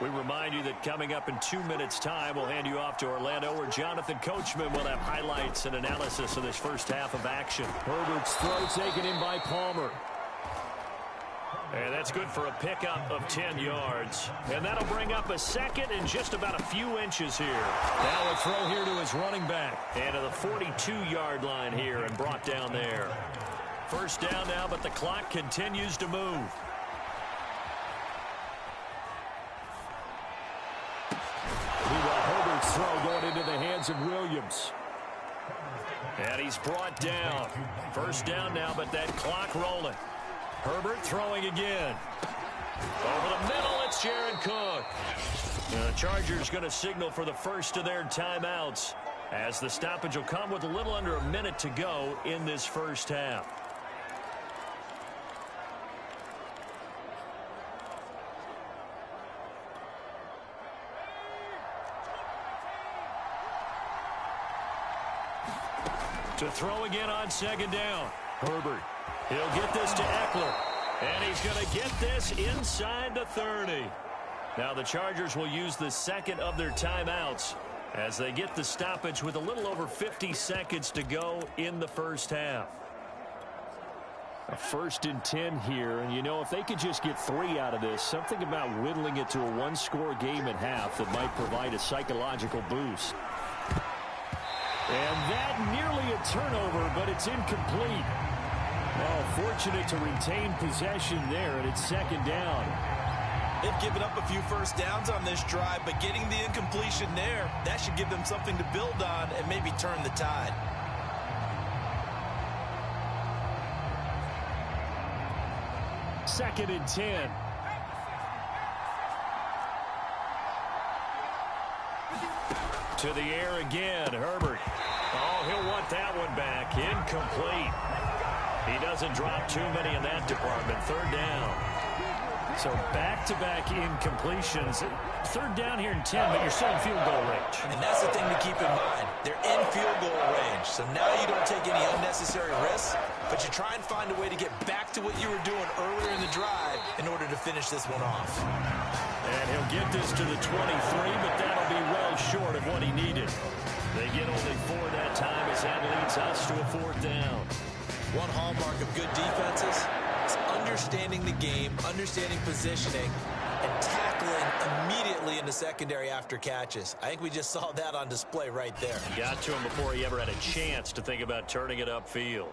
We remind you that coming up in 2 minutes' time, we'll hand you off to Orlando, where Jonathan Coachman will have highlights and analysis of this first half of action. Herbert's throw taken in by Palmer. And that's good for a pickup of 10 yards. And that'll bring up a second and just about a few inches here. Now a throw here to his running back. And to the 42-yard line here and brought down there. First down now, but the clock continues to move. Herbert's throw going into the hands of Williams. And he's brought down. First down now, but that clock rolling. Herbert throwing again. Over the middle, it's Jared Cook. The Chargers going to signal for the first of their timeouts, as the stoppage will come with a little under a minute to go in this first half. To throw again on second down. Herbert. He'll get this to Eckler. And he's going to get this inside the 30. Now the Chargers will use the second of their timeouts as they get the stoppage with a little over 50 seconds to go in the first half. A 1st and 10 here, and you know, if they could just get 3 out of this, something about whittling it to a one-score game at half that might provide a psychological boost. And that nearly a turnover, but it's incomplete. Oh, fortunate to retain possession there, and it's second down. They've given up a few first downs on this drive, but getting the incompletion there, that should give them something to build on and maybe turn the tide. Second and 10. To the air again, Herbert. Oh, he'll want that one back. Incomplete. He doesn't drop too many in that department. Third down. So back-to-back incompletions. Third down here in 10, but you're still in field goal range. And that's the thing to keep in mind. They're in field goal range. So now you don't take any unnecessary risks, but you try and find a way to get back to what you were doing earlier in the drive in order to finish this one off. And he'll get this to the 23, but that'll be well short of what he needed. They get only 4 that time as that leads us to a 4th down. One hallmark of good defenses is understanding the game, understanding positioning, and tackling immediately in the secondary after catches. I think we just saw that on display right there. Got to him before he ever had a chance to think about turning it upfield.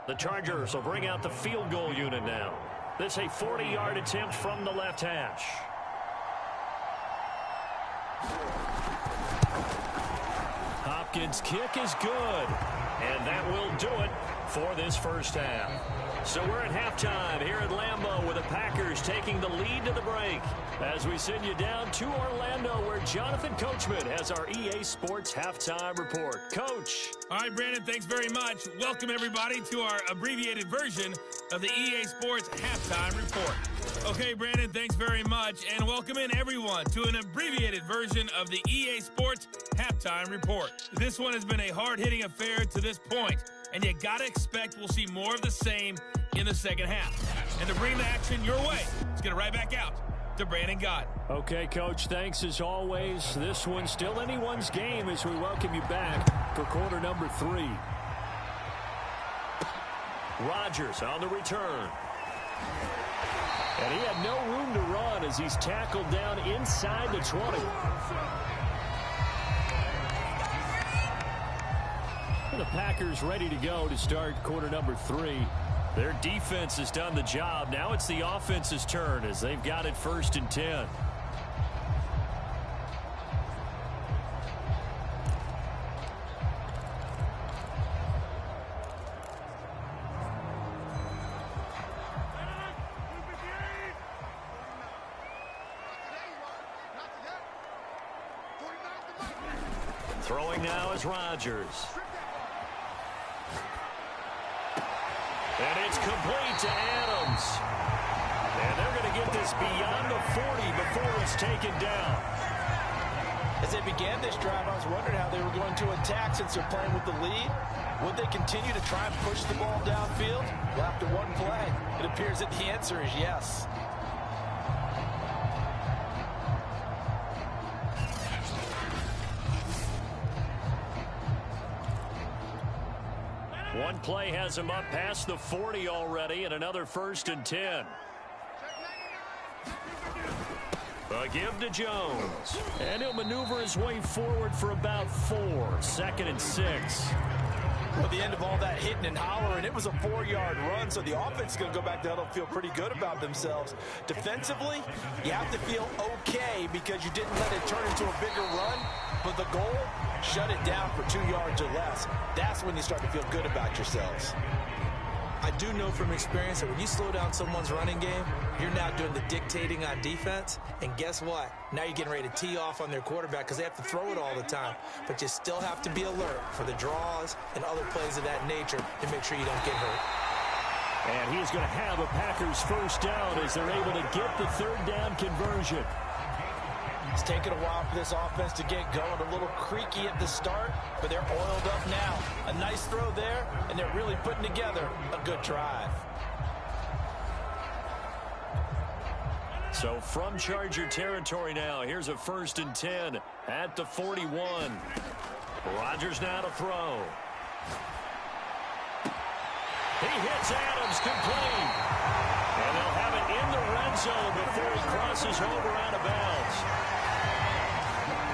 The Chargers will bring out the field goal unit now. This a 40-yard attempt from the left hash. Hopkins' kick is good. And that will do it for this first half. So we're at halftime here at Lambeau with the Packers taking the lead to the break. As we send you down to Orlando, where Jonathan Coachman has our EA Sports Halftime Report. Coach. All right, Brandon, thanks very much. Welcome, everybody, to our abbreviated version of the EA Sports Halftime Report. Okay, Brandon, thanks very much. And welcome in, everyone, to an abbreviated version of the EA Sports Halftime Report. This one has been a hard-hitting affair to this point, and you got to expect we'll see more of the same in the second half. And to bring the action your way, let's get it right back out to Brandon Gott. Okay, Coach, thanks as always. This one's still anyone's game as we welcome you back for quarter number 3. Rodgers on the return. And he had no room to run as he's tackled down inside the 20. The Packers ready to go to start quarter number 3. Their defense has done the job. Now it's the offense's turn as they've got it 1st and 10. Throwing now is Rodgers. And it's complete to Adams. And they're going to get this beyond the 40 before he's taken down. As they began this drive, I was wondering how they were going to attack since they're playing with the lead. Would they continue to try and push the ball downfield? Well, after one play, it appears that the answer is yes. One play has him up past the 40 already, and another 1st and 10. A give to Jones. And he'll maneuver his way forward for about 4. 2nd and 6. At the end of all that hitting and hollering, it was a 4-yard run, so the offense is going to go back to huddle and feel pretty good about themselves. Defensively, you have to feel okay because you didn't let it turn into a bigger run, but the goal, shut it down for 2 yards or less. That's when you start to feel good about yourselves. I do know from experience that when you slow down someone's running game, you're now doing the dictating on defense. And guess what? Now you're getting ready to tee off on their quarterback because they have to throw it all the time. But you still have to be alert for the draws and other plays of that nature to make sure you don't get hurt. And he's going to have a Packers 1st down as they're able to get the 3rd down conversion. It's taken a while for this offense to get going. A little creaky at the start, but they're oiled up now. A nice throw there, and they're really putting together a good drive. So from Charger territory now, here's a 1st and 10 at the 41. Rodgers now to throw. He hits Adams complete. And they'll have it in the red zone before he crosses over out of bounds.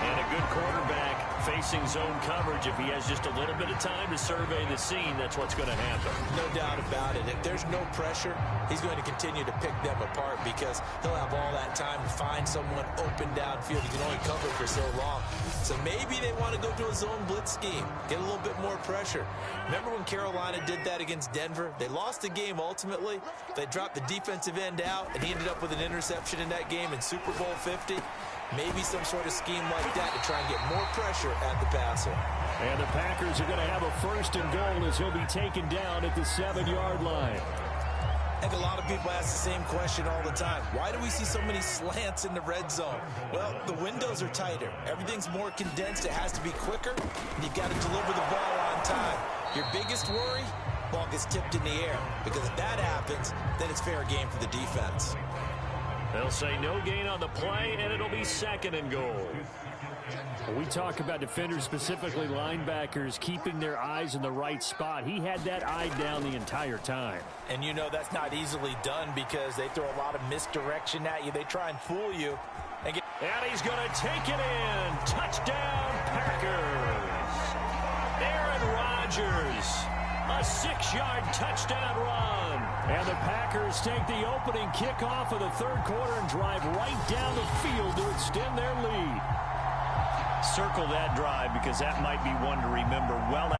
And a good quarterback facing zone coverage. If he has just a little bit of time to survey the scene, that's what's going to happen. No doubt about it. If there's no pressure, he's going to continue to pick them apart because he'll have all that time to find someone open downfield. He can only cover for so long. So maybe they want to go to a zone blitz scheme, get a little bit more pressure. Remember when Carolina did that against Denver? They lost the game ultimately. They dropped the defensive end out, and he ended up with an interception in that game in Super Bowl 50. Maybe some sort of scheme like that to try and get more pressure at the passer. And the Packers are going to have a 1st and goal as he'll be taken down at the 7-yard line. I think a lot of people ask the same question all the time. Why do we see so many slants in the red zone? Well, the windows are tighter. Everything's more condensed. It has to be quicker, and you've got to deliver the ball on time. Your biggest worry, ball gets tipped in the air, because if that happens, then it's fair game for the defense. They'll say no gain on the play, and it'll be 2nd and goal. We talk about defenders, specifically linebackers, keeping their eyes in the right spot. He had that eye down the entire time. And you know that's not easily done because they throw a lot of misdirection at you. They try and fool you. And he's going to take it in. Touchdown, Packers. Aaron Rodgers. A 6-yard touchdown run. And the Packers take the opening kickoff of the 3rd quarter and drive right down the field to extend their lead. Circle that drive because that might be one to remember well.